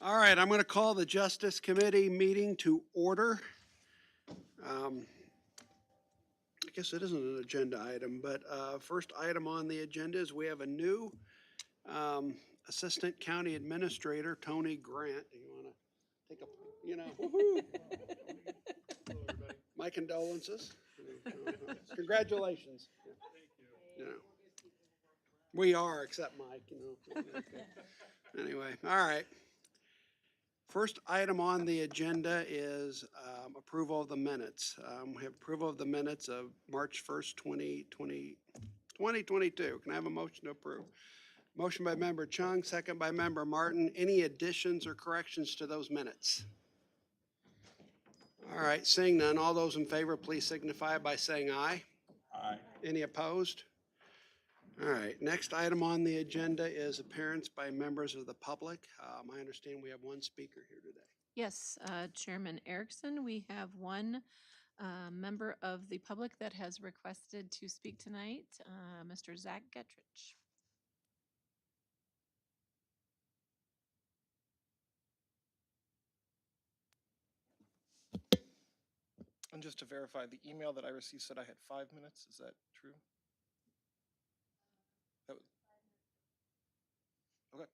All right, I'm going to call the Justice Committee meeting to order. Um, I guess it isn't an agenda item, but first item on the agenda is we have a new um, Assistant County Administrator, Tony Grant. Do you want to take woohoo. My condolences. Congratulations. You know, we are, except Mike. Anyway, all right. First item on the agenda is approval of the minutes. We have approval of the minutes of March 1st, 2022. Can I have a motion to approve? Motion by member Chung, second by member Martin. Any additions or corrections to those minutes? All right, seeing none, all those in favor, please signify by saying aye. Aye. Any opposed? All right, next item on the agenda is appearance by members of the public. I understand we have one speaker here today. Yes, Chairman Erickson, we have one member of the public that has requested to speak tonight, Mr. Zach Getrich. And just to verify, the email that I received said I had 5 minutes. Is that true? That was, okay.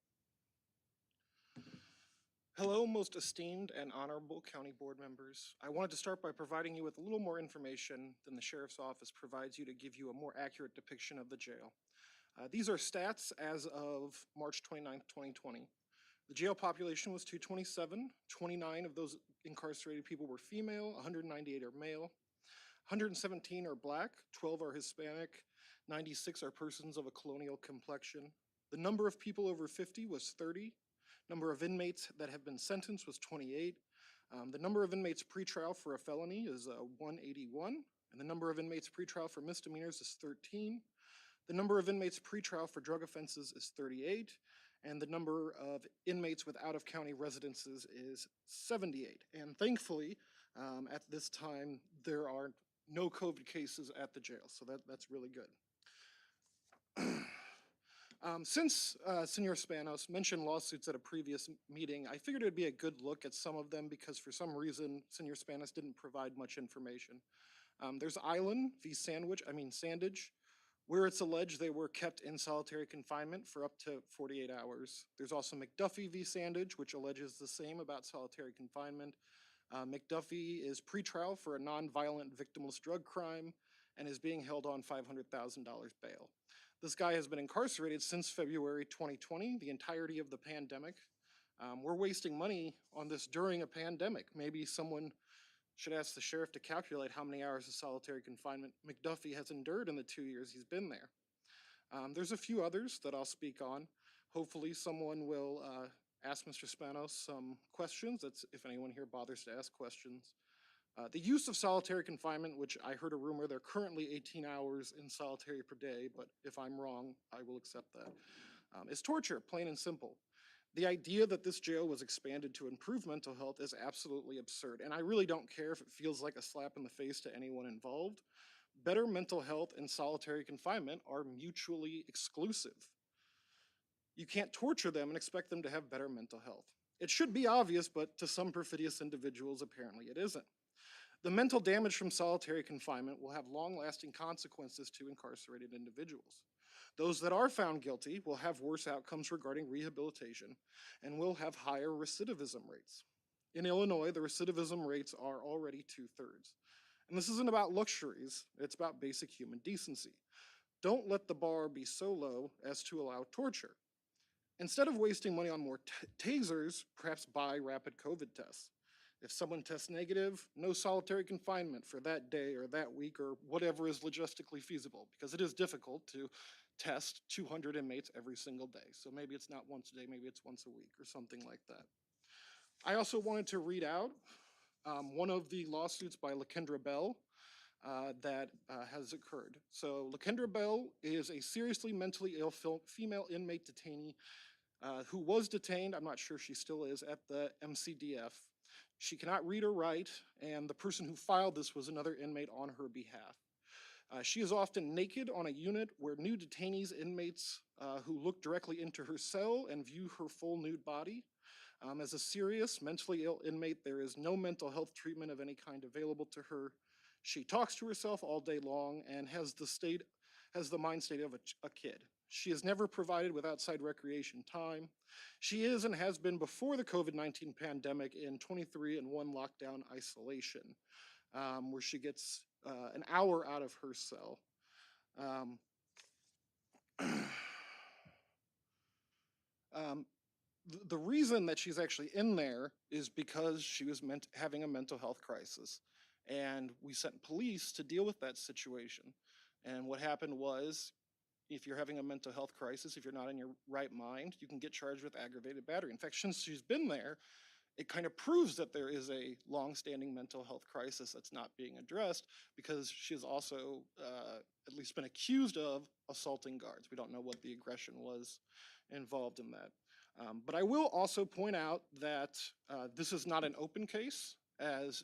Hello, most esteemed and honorable county board members. I wanted to start by providing you with a little more information than the sheriff's office provides you to give you a more accurate depiction of the jail. These are stats as of March 29th, 2020. The jail population was 227. 29 of those incarcerated people were female, 198 are male, 117 are black, 12 are Hispanic, 96 are persons of a colonial complexion. The number of people over 50 was 30. Number of inmates that have been sentenced was 28. The number of inmates pretrial for a felony is 181, and the number of inmates pretrial for misdemeanors is 13. The number of inmates pretrial for drug offenses is 38, and the number of inmates with out-of-county residences is 78. And thankfully, at this time, there are no COVID cases at the jail, so that's really good. Since Senor Spanos mentioned lawsuits at a previous meeting, I figured it would be a good look at some of them because for some reason, Senor Spanos didn't provide much information. There's Island v. Sandage, where it's alleged they were kept in solitary confinement for up to 48 hours. There's also McDuffie v. Sandage, which alleges the same about solitary confinement. McDuffie is pretrial for a nonviolent victimless drug crime and is being held on $500,000 bail. This guy has been incarcerated since February 2020, the entirety of the pandemic. We're wasting money on this during a pandemic. Maybe someone should ask the sheriff to calculate how many hours of solitary confinement McDuffie has endured in the 2 years he's been there. There's a few others that I'll speak on. Hopefully someone will ask Mr. Spanos some questions. That's if anyone here bothers to ask questions. The use of solitary confinement, which I heard a rumor they're currently 18 hours in solitary per day, but if I'm wrong, I will accept that, is torture, plain and simple. The idea that this jail was expanded to improve mental health is absolutely absurd, and I really don't care if it feels like a slap in the face to anyone involved. Better mental health and solitary confinement are mutually exclusive. You can't torture them and expect them to have better mental health. It should be obvious, but to some perfidious individuals, apparently it isn't. The mental damage from solitary confinement will have long-lasting consequences to incarcerated individuals. Those that are found guilty will have worse outcomes regarding rehabilitation and will have higher recidivism rates. In Illinois, the recidivism rates are already 2/3. And this isn't about luxuries, it's about basic human decency. Don't let the bar be so low as to allow torture. Instead of wasting money on more tasers, perhaps buy rapid COVID tests. If someone tests negative, no solitary confinement for that day or that week or whatever is logistically feasible, because it is difficult to test 200 inmates every single day. So maybe it's not once a day, maybe it's once a week or something like that. I also wanted to read out one of the lawsuits by Kendra Bell that has occurred. So Kendra Bell is a seriously mentally ill female inmate detainee who was detained, I'm not sure she still is, at the MCDF. She cannot read or write, and the person who filed this was another inmate on her behalf. She is often naked on a unit where new detainees, inmates who look directly into her cell and view her full nude body. As a serious mentally ill inmate, there is no mental health treatment of any kind available to her. She talks to herself all day long and has the mind state of a kid. She is never provided with outside recreation time. She is and has been before the COVID-19 pandemic in 23 and 1 lockdown isolation, where she gets an hour out of her cell. Um, the reason that she's actually in there is because she was having a mental health crisis. And we sent police to deal with that situation. And what happened was, if you're having a mental health crisis, if you're not in your right mind, you can get charged with aggravated battery. In fact, since she's been there, it kind of proves that there is a long-standing mental health crisis that's not being addressed, because she has also at least been accused of assaulting guards. We don't know what the aggression was involved in that. But I will also point out that this is not an open case, as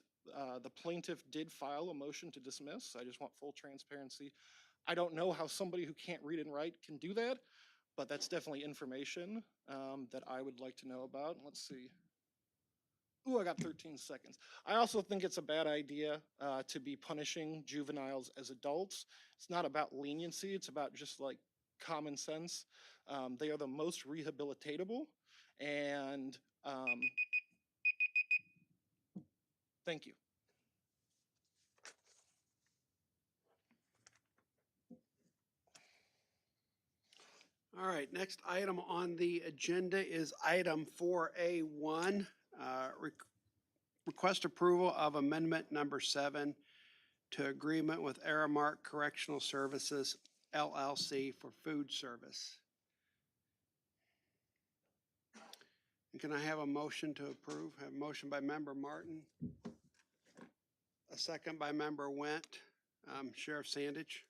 the plaintiff did file a motion to dismiss. I just want full transparency. I don't know how somebody who can't read and write can do that, but that's definitely information that I would like to know about. Let's see. Ooh, I got 13 seconds. I also think it's a bad idea to be punishing juveniles as adults. It's not about leniency, it's about just like common sense. They are the most rehabilitatable, and thank you. All right, next item on the agenda is item 4A1, request approval of amendment number 7 to agreement with Aramark Correctional Services LLC for food service. And can I have a motion to approve? Have a motion by member Martin, a second by member Went. Sheriff Sandage.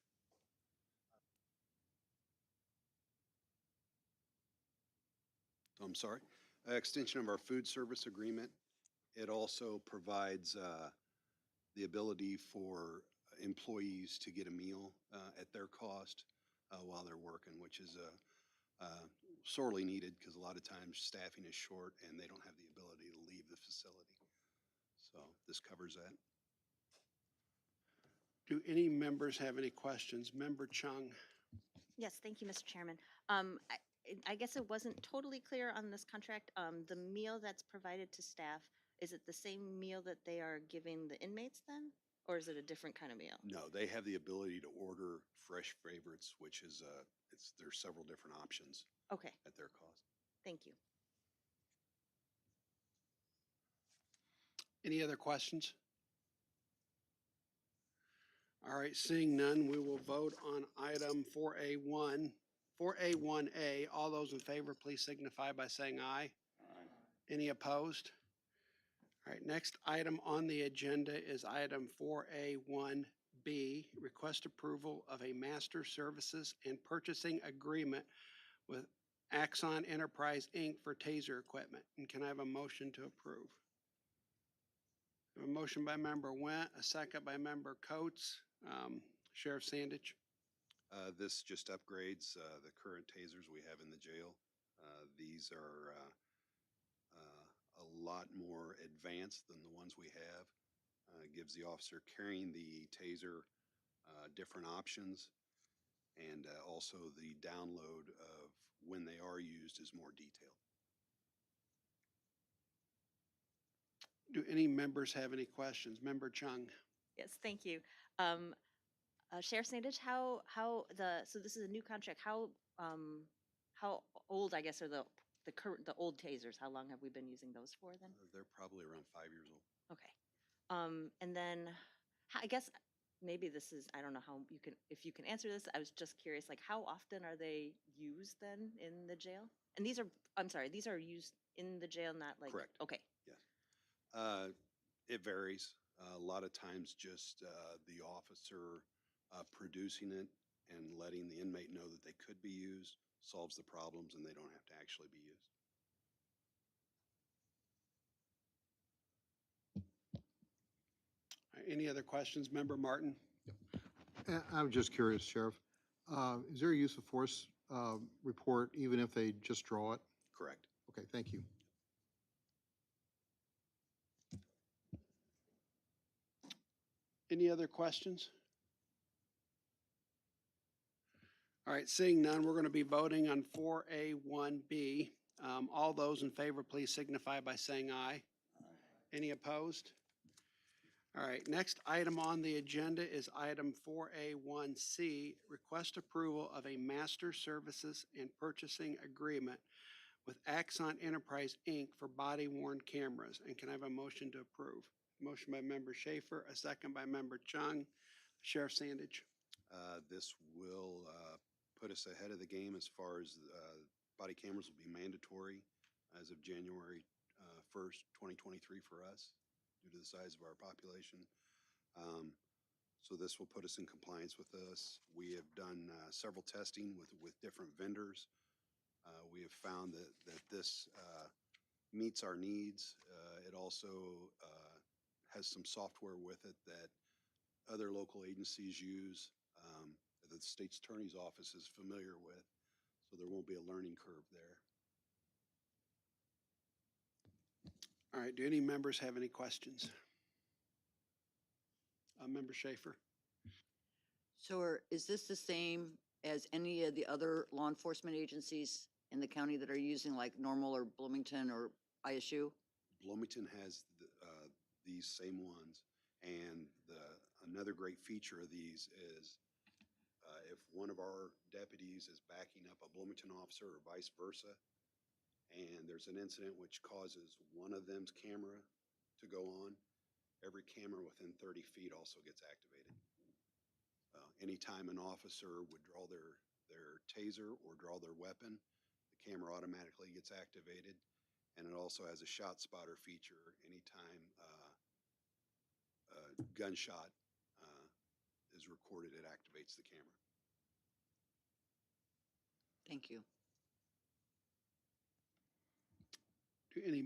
I'm sorry, extension of our food service agreement. It also provides the ability for employees to get a meal at their cost while they're working, which is sorely needed, because a lot of times staffing is short and they don't have the ability to leave the facility. So this covers that. Do any members have any questions? Member Chung. Yes, thank you, Mr. Chairman. I guess it wasn't totally clear on this contract. The meal that's provided to staff, is it the same meal that they are giving the inmates then? Or is it a different kind of meal? No, they have the ability to order fresh favorites, which is, there's several different options Okay, at their cost. thank you. Any other questions? All right, seeing none, we will vote on item 4A1. 4A1A, all those in favor, please signify by saying aye. Aye. Any opposed? All right, next item on the agenda is item 4A1B, request approval of a master services and purchasing agreement with Axon Enterprise, Inc. for taser equipment. And can I have a motion to approve? A motion by member Went, a second by member Coates. Sheriff Sandage. This just upgrades the current tasers we have in the jail. These are a lot more advanced than the ones we have. Gives the officer carrying the taser different options, and also the download of when they are used is more detailed. Do any members have any questions? Member Chung. Yes, thank you. Sheriff Sandage, so this is a new contract. How old, I guess, are the old tasers? How long have we been using those for then? They're probably around 5 years old. Okay. And then I guess maybe this is, I don't know how you can, if you can answer this. I was just curious, like how often are they used then in the jail? And these are, I'm sorry, these are used in the jail, not like. Correct. Okay. Yes. It varies. A lot of times just the officer producing it and letting the inmate know that they could be used solves the problems, and they don't have to actually be used. Any other questions? Member Martin? I'm just curious, Sheriff. Is there a use of force report even if they just draw it? Correct. Okay, thank you. Any other questions? All right, seeing none, we're going to be voting on 4A1B. All those in favor, please signify by saying aye. Any opposed? All right, next item on the agenda is item 4A1C, request approval of a master services and purchasing agreement with Axon Enterprise, Inc. for body-worn cameras. And can I have a motion to approve? Motion by member Schaefer, a second by member Chung. Sheriff Sandage. This will put us ahead of the game as far as body cameras will be mandatory as of January 1st, 2023 for us due to the size of our population. So this will put us in compliance with this. We have done several testing with different vendors. We have found that this meets our needs. It also has some software with it that other local agencies use, that the state's attorney's office is familiar with, so there won't be a learning curve there. All right, do any members have any questions? Member Schaefer? So is this the same as any of the other law enforcement agencies in the county that are using like Normal or Bloomington or ISU? Bloomington has these same ones, and another great feature of these is if one of our deputies is backing up a Bloomington officer or vice versa, and there's an incident which causes one of them's camera to go on, every camera within 30 feet also gets activated. Anytime an officer would draw their taser or draw their weapon, the camera automatically gets activated. And it also has a shot spotter feature. Anytime a gunshot is recorded, it activates the camera. Thank you. Do any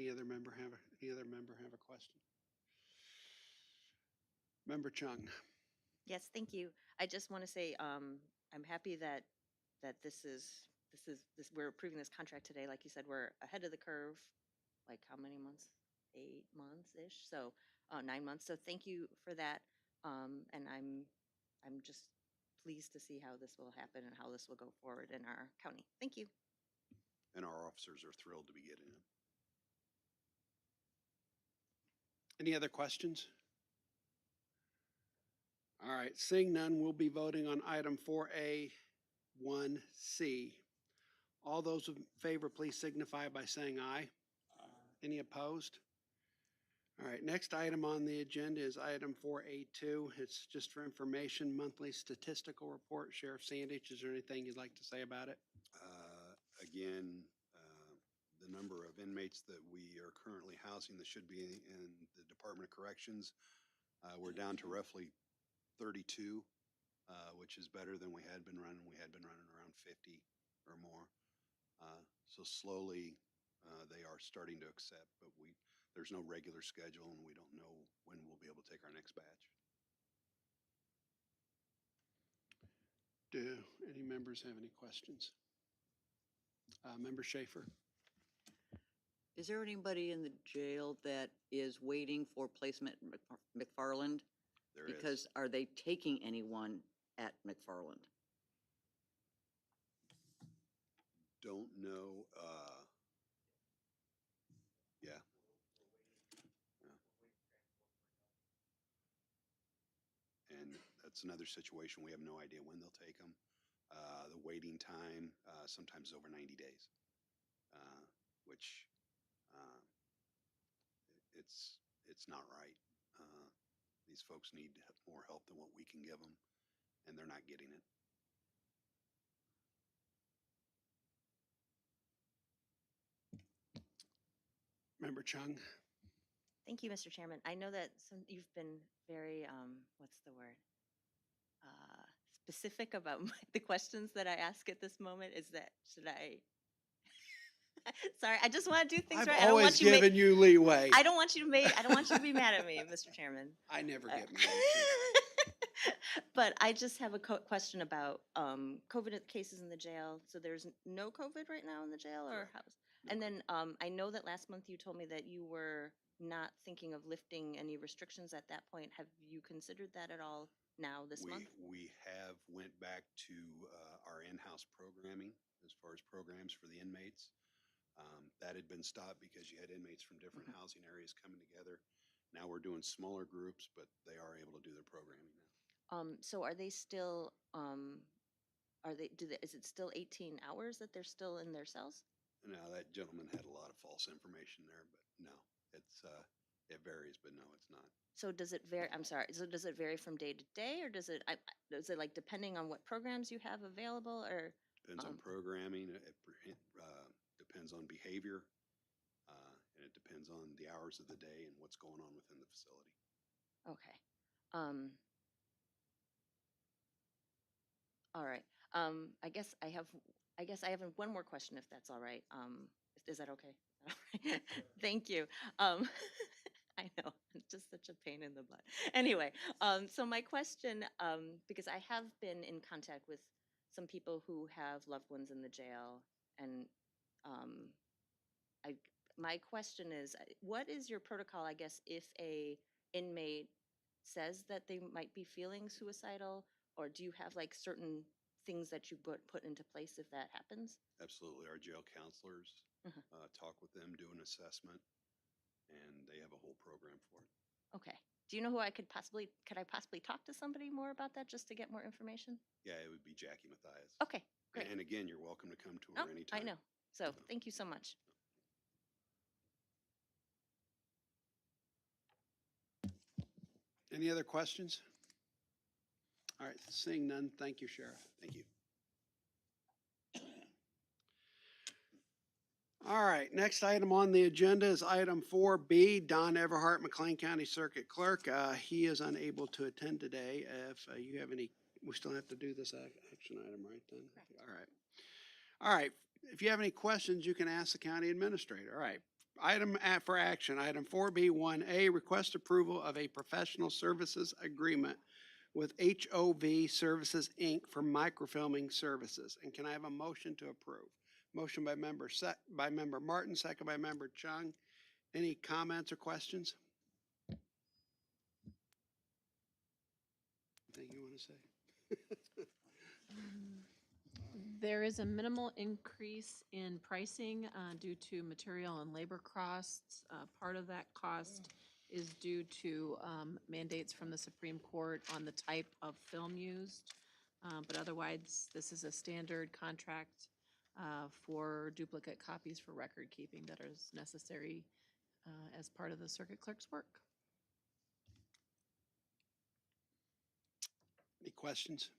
other member have a question? Member Chung? Yes, thank you. I just want to say, I'm happy that we're approving this contract today. Like you said, we're ahead of the curve. Like how many months? 8 months-ish. So 9 months. So thank you for that. And I'm just pleased to see how this will happen and how this will go forward in our county. Thank you. And our officers are thrilled to be getting it. Any other questions? All right, seeing none, we'll be voting on item 4A1C. All those in favor, please signify by saying aye. Any opposed? All right, next item on the agenda is item 4A2. It's just for information, monthly statistical report. Sheriff Sandage, is there anything you'd like to say about it? Again, the number of inmates that we are currently housing that should be in the Department of Corrections, we're down to roughly 32, which is better than we had been running. We had been running around 50 or more. So slowly, they are starting to accept, but there's no regular schedule and we don't know when we'll be able to take our next batch. Do any members have any questions? Member Schaefer? Is there anybody in the jail that is waiting for placement at McFarland? There is. Because are they taking anyone at McFarland? Don't know. Yeah. And that's another situation. We have no idea when they'll take them. The waiting time sometimes is over 90 days, which it's not right. These folks need more help than what we can give them, and they're not getting it. Member Chung? Thank you, Mr. Chairman. I know that you've been very, what's the word? Specific about the questions that I ask at this moment. Should I? Sorry, I just want to do things I've right. I don't always want you given you leeway. I don't want you to be mad at me, Mr. Chairman. I never get mad at you. But I just have a question about COVID cases in the jail. So there's no COVID right now in the jail, or Correct. how's? And then I know that last month you told me that you were not thinking of lifting any restrictions at that point. Have you considered that at all now this month? We have went back to our in-house programming as far as programs for the inmates. That had been stopped because you had inmates from different housing areas coming together. Now we're doing smaller groups, but they are able to do their programming now. So are they still, is it still 18 hours that they're still in their cells? Now, that gentleman had a lot of false information there, but no, it varies, but no, it's not. So does it vary, I'm sorry, so does it vary from day to day, or does it like depending on what programs you have available, or? Depends on programming, depends on behavior, and it depends on the hours of the day and what's going on within the facility. Okay. All right. I guess I have one more question, if that's all right. Is that okay? Thank you. I know, it's just such a pain in the butt. Anyway, so my question, because I have been in contact with some people who have loved ones in the jail, and um, my question is, what is your protocol, I guess, if a inmate says that they might be feeling suicidal, or do you have like certain things that you put into place if that happens? Absolutely. Our jail counselors Mhm. talk with them, do an assessment, and they have a whole program for it. Okay. Do you know who could I possibly talk to somebody more about that just to get more information? Yeah, it would be Jackie Mathias. Okay, great. And again, you're welcome to come to Oh, her anytime. I know. So thank you so much. Any other questions? All right, seeing none, thank you, Sheriff. Thank you. All right, next item on the agenda is item 4B, Don Everhart, McLean County Circuit Clerk. He is unable to attend today. If you have any, we still have to do this action item, right then? Correct. All right. All right, if you have any questions, you can ask the county administrator. All right. For action, item 4B1A, request approval of a professional services agreement with HOV Services, Inc. for microfilming services. And can I have a motion to approve? Motion by member Martin, second by member Chung. Any comments or questions? Anything you want to say? There is a minimal increase in pricing due to material and labor costs. Part of that cost is due to mandates from the Supreme Court on the type of film used. But otherwise, this is a standard contract for duplicate copies for record keeping that is necessary as part of the circuit clerk's work. Any questions?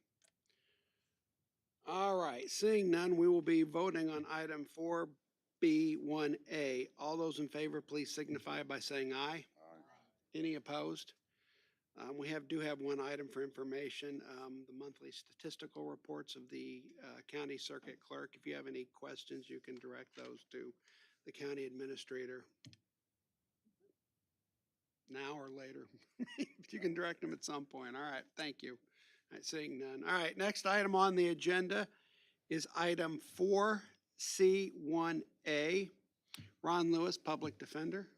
All right, seeing none, we will be voting on item 4B1A. All those in favor, please signify by saying aye. Any opposed? We do have one item for information, the monthly statistical reports of the county circuit clerk. If you have any questions, you can direct those to the county administrator now or later. You can direct them at some point. All right, thank you. All right, seeing none. All right, next item on the agenda is item 4C1A. Ron Lewis, Public Defender.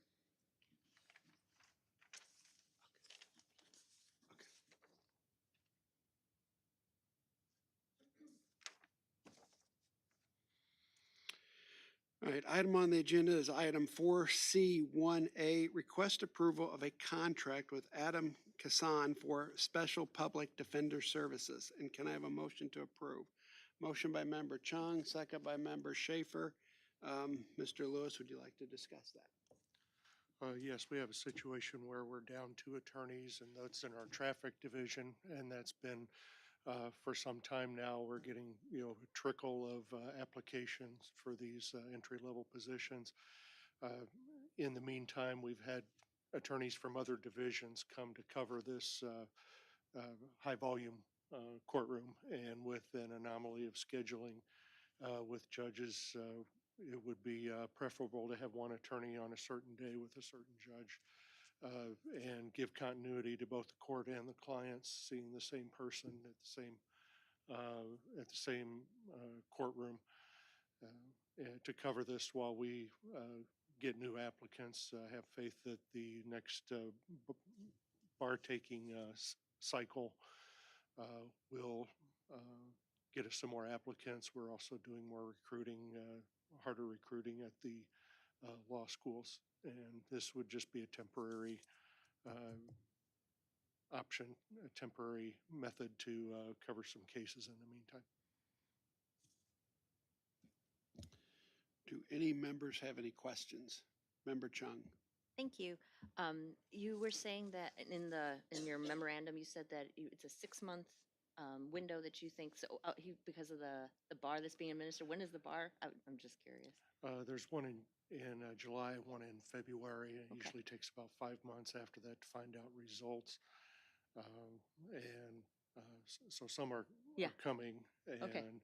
All right, item on the agenda is item 4C1A, request approval of a contract with Adam Kassan for special public defender services. And can I have a motion to approve? Motion by member Chung, second by member Schaefer. Mr. Lewis, would you like to discuss that? Yes, we have a situation where we're down 2 attorneys, and that's in our traffic division, and that's been for some time now. We're getting, a trickle of applications for these entry-level positions. In the meantime, we've had attorneys from other divisions come to cover this high-volume courtroom, and with an anomaly of scheduling with judges, it would be preferable to have one attorney on a certain day with a certain judge and give continuity to both the court and the clients, seeing the same person at the same courtroom. to cover this while we get new applicants. I have faith that the next bar taking cycle will get us some more applicants. We're also doing more recruiting, harder recruiting at the law schools. And this would just be a temporary option, a temporary method to cover some cases in the meantime. Do any members have any questions? Member Chung? Thank you. You were saying that in your memorandum, you said that it's a 6-month window that you think, so because of the bar that's being administered. When is the bar? I'm just curious. There's one in July, one in February. It Okay. usually takes about 5 months after that to find out results. So some are Yeah. coming, Okay. and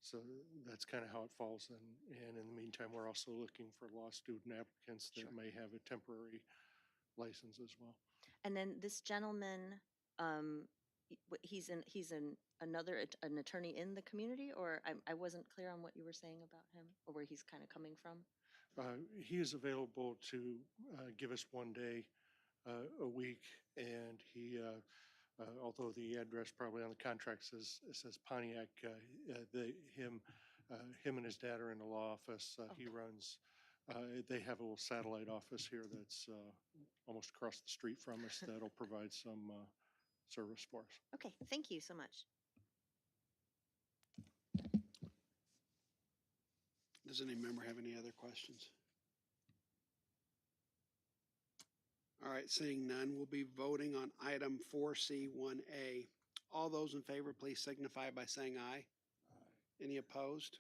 so that's kind of how it falls. And in the meantime, we're also looking for law student applicants that Sure. may have a temporary license as well. And then this gentleman, he's an attorney in the community, or I wasn't clear on what you were saying about him, or where he's kind of coming from. He is available to give us one day a week, and he, although the address probably on the contract says Pontiac, him and his dad are in the law office. He runs. They have a little satellite office here that's almost across the street from us that'll provide some service for us. Okay, thank you so much. Does any member have any other questions? All right, seeing none, we'll be voting on item 4C1A. All those in favor, please signify by saying aye. Any opposed?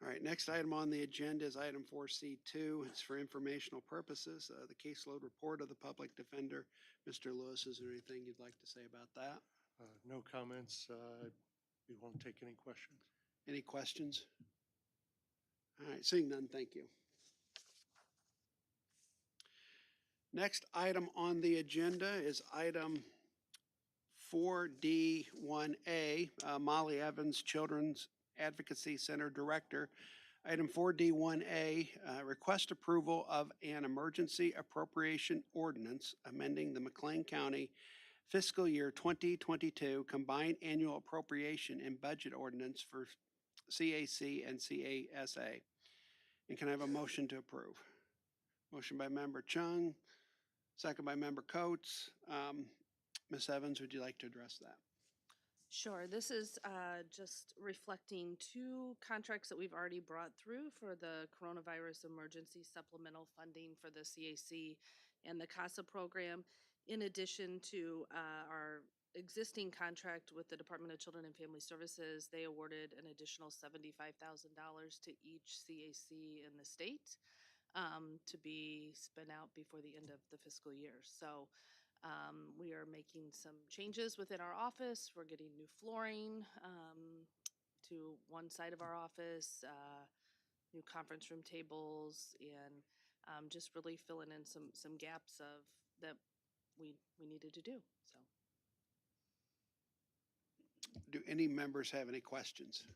All right, next item on the agenda is item 4C2. It's for informational purposes, the caseload report of the public defender. Mr. Lewis, is there anything you'd like to say about that? No comments. We won't take any questions. Any questions? All right, seeing none, thank you. Next item on the agenda is item 4D1A, Molly Evans, Children's Advocacy Center Director. Item 4D1A, request approval of an emergency appropriation ordinance amending the McLean County fiscal year 2022 combined annual appropriation and budget ordinance for CAC and CASA. And can I have a motion to approve? Motion by Member Chung, second by Member Coates. Ms. Evans, would you like to address that? Sure. This is just reflecting 2 contracts that we've already brought through for the coronavirus emergency supplemental funding for the CAC and the CASA program, in addition to our existing contract with the Department of Children and Family Services. They awarded an additional $75,000 to each CAC in the state to be spent out before the end of the fiscal year. So we are making some changes within our office. We're getting new flooring to one side of our office, new conference room tables, and just really filling in some gaps of that we needed to do. So, Do any members have any questions?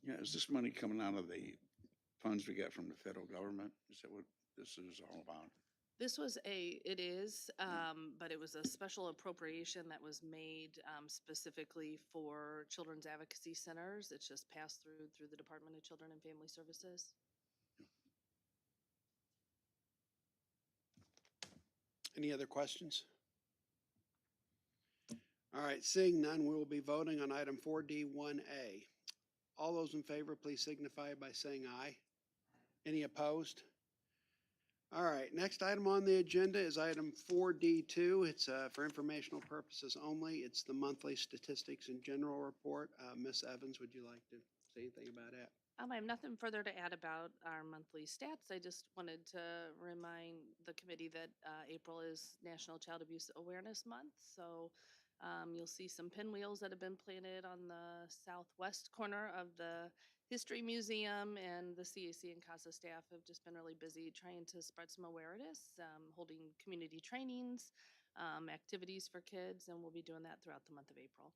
Yeah, is this money coming out of the funds we get from the federal government? Is that what this is all about? it is, but it was a special appropriation that was made specifically for children's advocacy centers. It's just passed through the Department of Children and Family Services. Any other questions? All right, seeing none, we will be voting on item 4D1A. All those in favor, please signify by saying aye. Any opposed? All right, next item on the agenda is item 4D2. It's for informational purposes only. It's the monthly statistics and general report. Ms. Evans, would you like to say anything about that? I have nothing further to add about our monthly stats. I just wanted to remind the committee that April is National Child Abuse Awareness Month. So you'll see some pinwheels that have been planted on the southwest corner of the History Museum, and the CAC and CASA staff have just been really busy trying to spread some awareness, holding community trainings, activities for kids, and we'll be doing that throughout the month of April.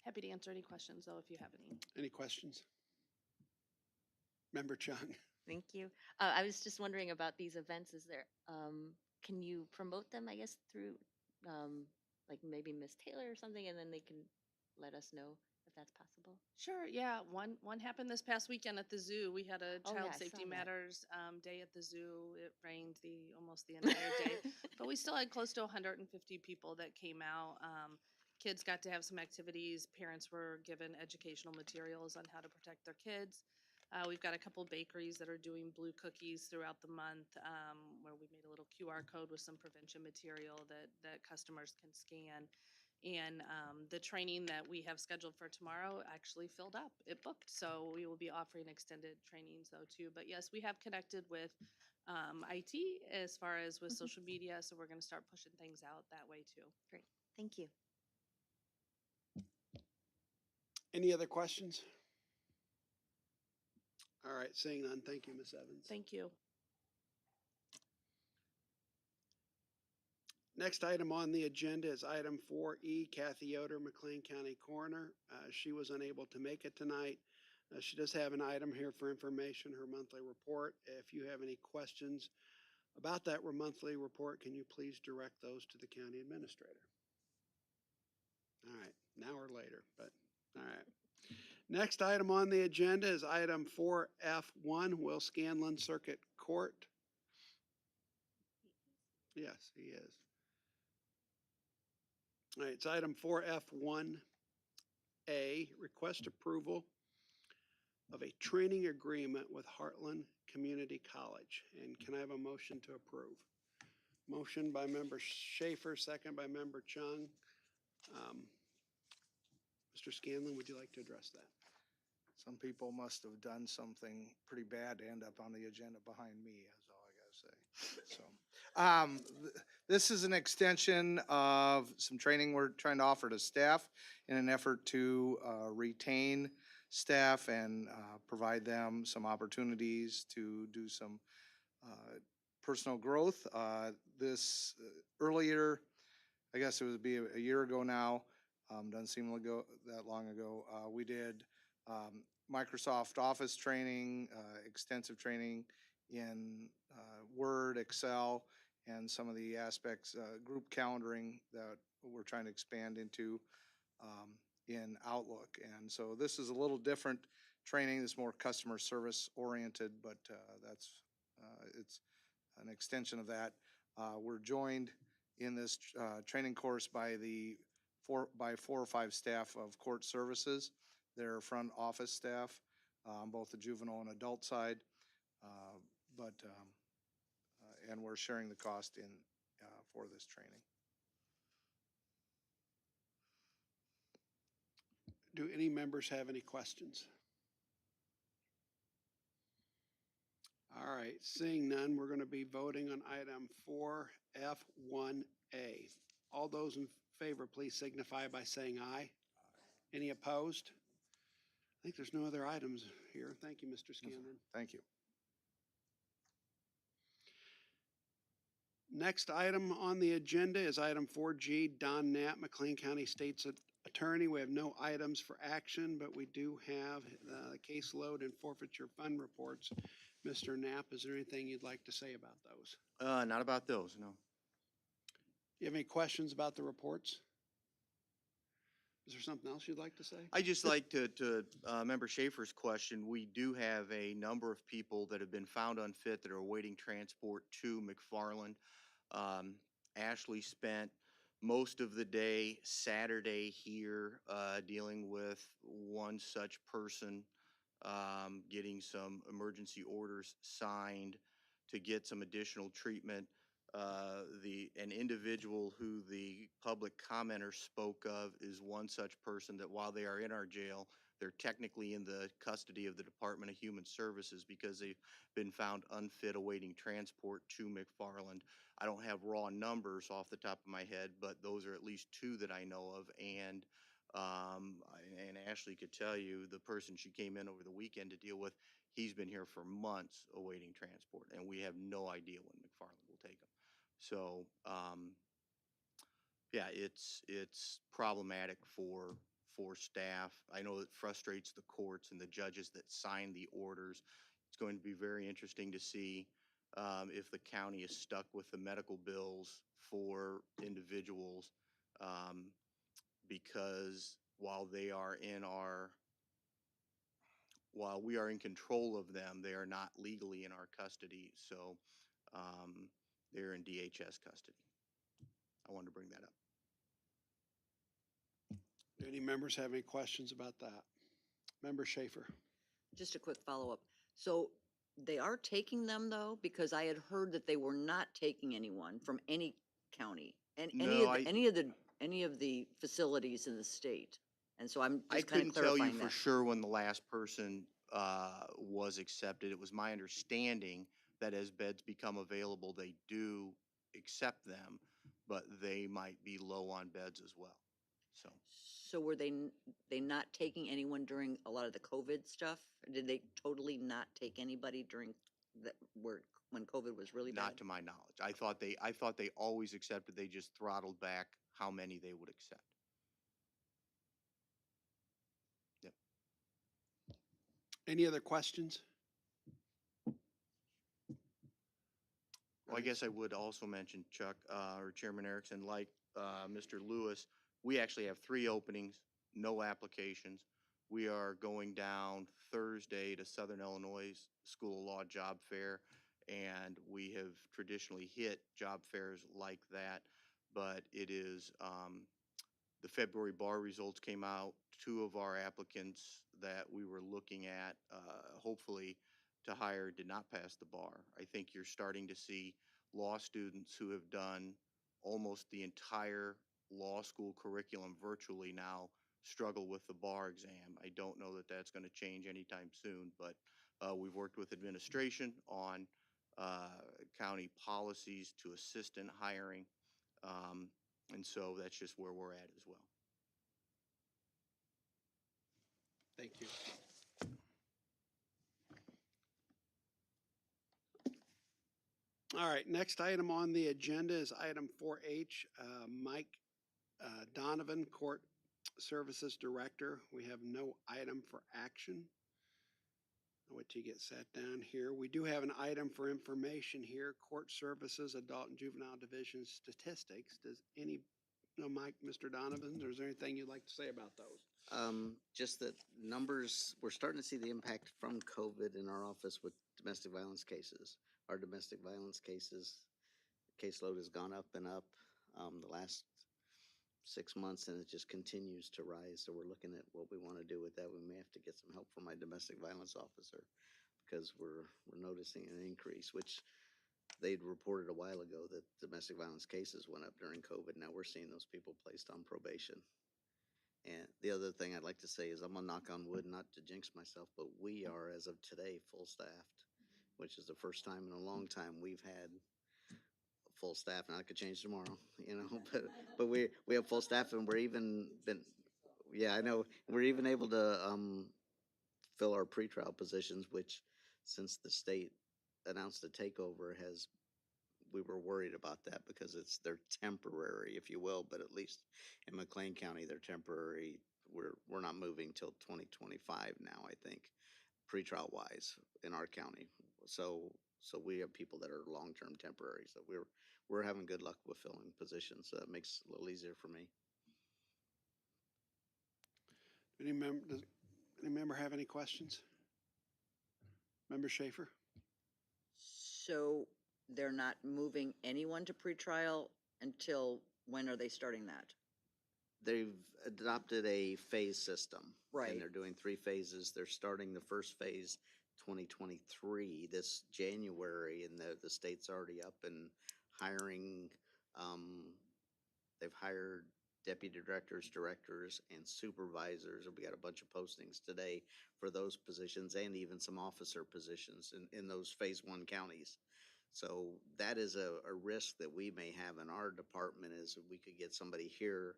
Happy to answer any questions, though, if you have any. Any questions? Member Chung? Thank you. I was just wondering about these events. Is there, can you promote them, I guess, through, like maybe Miss Taylor or something, and then they can let us know if that's possible? Sure, yeah. One happened this past weekend at the zoo. We had a Oh, yeah, Child I Safety saw that. Matters day at the zoo. It rained almost the entire day, but we still had close to 150 people that came out. Kids got to have some activities. Parents were given educational materials on how to protect their kids. We've got a couple bakeries that are doing blue cookies throughout the month, where we made a little QR code with some prevention material that customers can scan. And the training that we have scheduled for tomorrow actually filled up. It booked. So we will be offering extended trainings though too. But yes, we have connected with IT as far as with social media. So we're going to start pushing things out that way too. Great, thank you. Any other questions? All right, seeing none, thank you, Ms. Evans. Thank you. Next item on the agenda is item 4E, Kathy Yoder, McLean County Coroner. She was unable to make it tonight. She does have an item here for information, her monthly report. If you have any questions about that monthly report, can you please direct those to the county administrator? All right, now or later, but all right. Next item on the agenda is item 4F1, Will Scanlon Circuit Court. Yes, he is. All right, it's item 4F1A, request approval of a training agreement with Heartland Community College. And can I have a motion to approve? Motion by member Schaefer, second by member Chung. Mr. Scanlon, would you like to address that? Some people must have done something pretty bad to end up on the agenda behind me, is all I gotta say. So, this is an extension of some training we're trying to offer to staff in an effort to retain staff and provide them some opportunities to do some personal growth. This earlier, I guess it would be a year ago now, doesn't seem that long ago, we did Microsoft Office training, extensive training in Word, Excel, and some of the aspects, group calendaring that we're trying to expand into in Outlook. And so this is a little different training. It's more customer service oriented, but it's an extension of that. We're joined in this training course by four or five staff of court services. Their front office staff, both the juvenile and adult side, and we're sharing the cost for this training. Do any members have any questions? All right, seeing none, we're going to be voting on item 4F1A. All those in favor, please signify by saying aye. Any opposed? I think there's no other items here. Thank you, Mr. Scanlon. Thank you. Next item on the agenda is item 4G, Don Knapp, McLean County State's Attorney. We have no items for action, but we do have the caseload and forfeiture fund reports. Mr. Knapp, is there anything you'd like to say about those? Not about those, no. You have any questions about the reports? Is there something else you'd like to say? I just like to Member Schaefer's question, we do have a number of people that have been found unfit that are awaiting transport to McFarland. Ashley spent most of the day Saturday here dealing with one such person, getting some emergency orders signed to get some additional treatment. An individual who the public commenter spoke of is one such person that while they are in our jail, they're technically in the custody of the Department of Human Services because they've been found unfit awaiting transport to McFarland. I don't have raw numbers off the top of my head, but those are at least two that I know of. And Ashley could tell you the person she came in over the weekend to deal with, he's been here for months awaiting transport, and we have no idea when McFarland will take him. So, yeah, it's problematic for for staff. I know it frustrates the courts and the judges that sign the orders. It's going to be very interesting to see if the county is stuck with the medical bills for individuals because while we are in control of them, they are not legally in our custody. So they're in DHS custody. I wanted to bring that up. Do any members have any questions about that? Member Schaefer? Just a quick follow-up. So they are taking them though, because I had heard that they were not taking anyone from any county and No, any of the facilities in the state. And so I'm I just kind couldn't of tell you clarifying for that. sure when the last person was accepted. It was my understanding that as beds become available, they do accept them, but they might be low on beds as well. So So were they not taking anyone during a lot of the COVID stuff? Did they totally not take anybody during when COVID was really bad? not to my knowledge. I thought they always accepted. They just throttled back how many they would accept. Yep. Any other questions? Well, I guess I would also mention, Chuck, or Chairman Erickson, like Mr. Lewis, we actually have 3 openings, no applications. We are going down Thursday to Southern Illinois School of Law Job Fair, and we have traditionally hit job fairs like that, but it is, the February bar results came out. 2 of our applicants that we were looking at, hopefully to hire, did not pass the bar. I think you're starting to see law students who have done almost the entire law school curriculum virtually now struggle with the bar exam. I don't know that that's going to change anytime soon, but we've worked with administration on county policies to assist in hiring. And so that's just where we're at as well. Thank you. All right, next item on the agenda is item 4H, Mike Donovan, Court Services Director. We have no item for action. I'll wait till you get sat down here. We do have an item for information here, Court Services, Adult and Juvenile Division Statistics. Does any, no, Mike, Mr. Donovan, is there anything you'd like to say about those? Just that numbers, we're starting to see the impact from COVID in our office with domestic violence cases. Our domestic violence caseload has gone up and up the last 6 months, and it just continues to rise. So we're looking at what we want to do with that. We may have to get some help from my domestic violence officer because we're noticing an increase, which they'd reported a while ago that domestic violence cases went up during COVID. Now we're seeing those people placed on probation. And the other thing I'd like to say is I'm gonna knock on wood, not to jinx myself, but we are, as of today, full staffed, which is the first time in a long time we've had full staff. Now it could change tomorrow, but we have full staff, and we're even been, yeah, I know, we're even able to fill our pretrial positions, which since the state announced the takeover we were worried about that because they're temporary, if you will, but at least in McLean County, they're temporary. We're not moving till 2025 now, I think, pretrial wise in our county. So we have people that are long-term temporary. So we're having good luck with filling positions. So that makes it a little easier for me. Does any member have any questions? Member Schaefer? So they're not moving anyone to pretrial until when are they starting that? They've adopted a phase system. Right. And they're doing 3 phases. They're starting the first phase 2023 this January, and the state's already up and hiring. They've hired deputy directors, directors, and supervisors. And we got a bunch of postings today for those positions and even some officer positions in those phase 1 counties. So that is a risk that we may have in our department, is we could get somebody here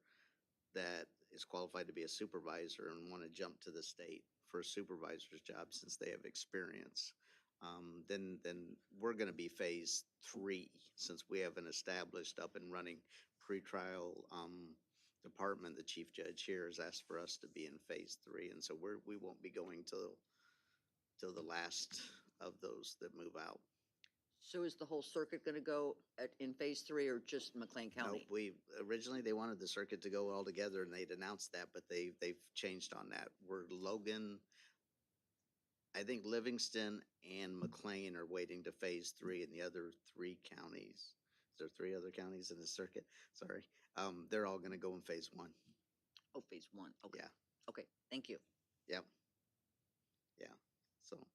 that is qualified to be a supervisor and want to jump to the state for a supervisor's job since they have experience. Then we're going to be phase 3 since we have an established up and running pretrial department, the chief judge here has asked for us to be in phase 3, and so we won't be going till the last of those that move out. So is the whole circuit gonna go in phase 3 or just McLean Nope, County? originally they wanted the circuit to go all together and they'd announced that, but they've changed on that. Logan, I think Livingston and McLean are waiting to phase 3, and the other 3 counties, is there 3 other counties in the circuit? Sorry, they're all gonna go in phase 1. Oh, phase 1, okay. Yeah. Okay, thank you. Yep. Yeah, so.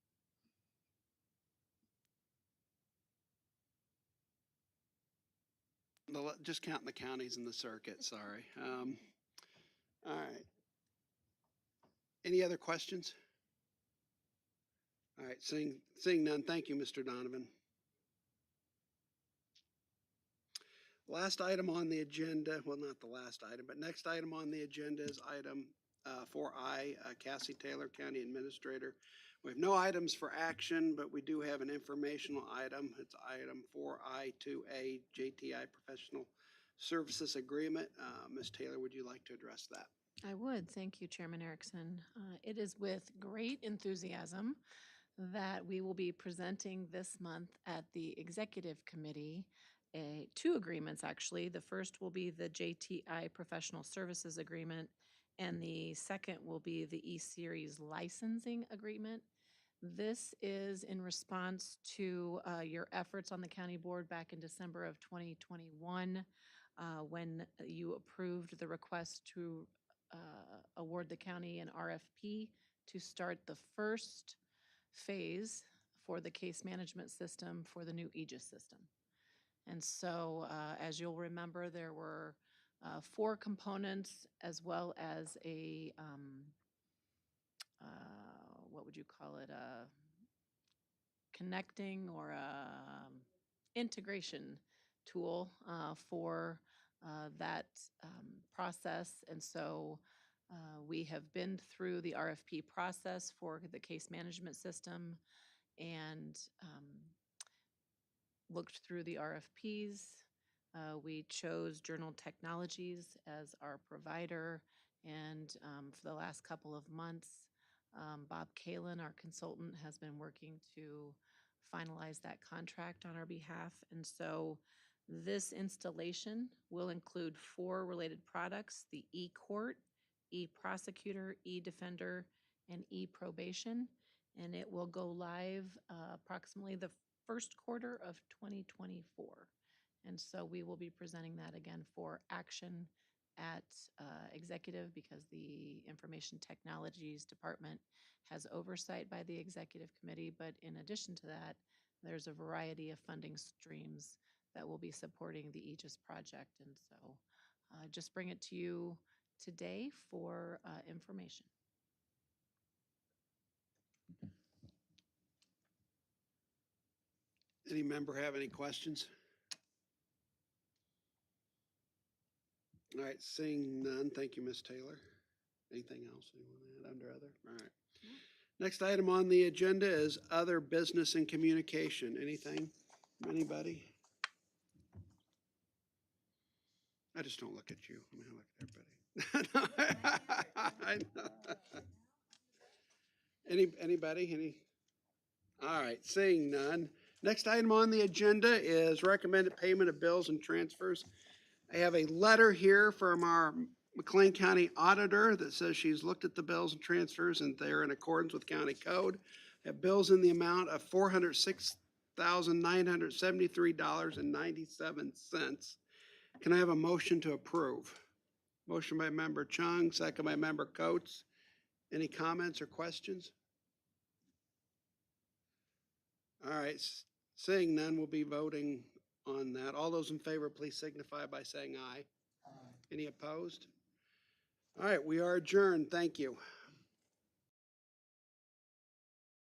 Just counting the counties in the circuit, sorry. All right. Any other questions? All right, seeing none, thank you, Mr. Donovan. Last item on the agenda, well, not the last item, but next item on the agenda is item 4I, Cassie Taylor, County Administrator. We have no items for action, but we do have an informational item. It's item 4I2A, JTI Professional Services Agreement. Ms. Taylor, would you like to address that? I would. Thank you, Chairman Erickson. It is with great enthusiasm that we will be presenting this month at the Executive Committee 2 agreements, actually. The first will be the JTI Professional Services Agreement, and the second will be the E-Series Licensing Agreement. This is in response to your efforts on the county board back in December of 2021, when you approved the request to award the county an RFP to start the first phase for the case management system for the new Aegis system. And so, as you'll remember, there were 4 components as well as a, what would you call it, a connecting or a integration tool for that process. And so we have been through the RFP process for the case management system and looked through the RFPs. We chose Journal Technologies as our provider, and for the last couple of months, Bob Kalin, our consultant, has been working to finalize that contract on our behalf. And so this installation will include 4 related products: the eCourt, eProsecutor, eDefender, and eProbation. And it will go live approximately the first quarter of 2024. And so we will be presenting that again for action at executive, because the Information Technologies Department has oversight by the executive committee. But in addition to that, there's a variety of funding streams that will be supporting the Aegis project. And so just bring it to you today for information. Any member have any questions? All right, seeing none, thank you, Ms. Taylor. Anything else you want to add under other? All right. Next item on the agenda is other business and communication. Anything from anybody? I just don't look at you. I mean, I look at everybody. I know. Anybody? All right, seeing none. Next item on the agenda is recommended payment of bills and transfers. I have a letter here from our McLean County Auditor that says she's looked at the bills and transfers and they're in accordance with county code. I have bills in the amount of $406,973.97. Can I have a motion to approve? Motion by member Chung, second by member Coates. Any comments or questions? All right, seeing none, we'll be voting on that. All those in favor, please signify by saying aye. Any opposed? All right, we are adjourned. Thank you.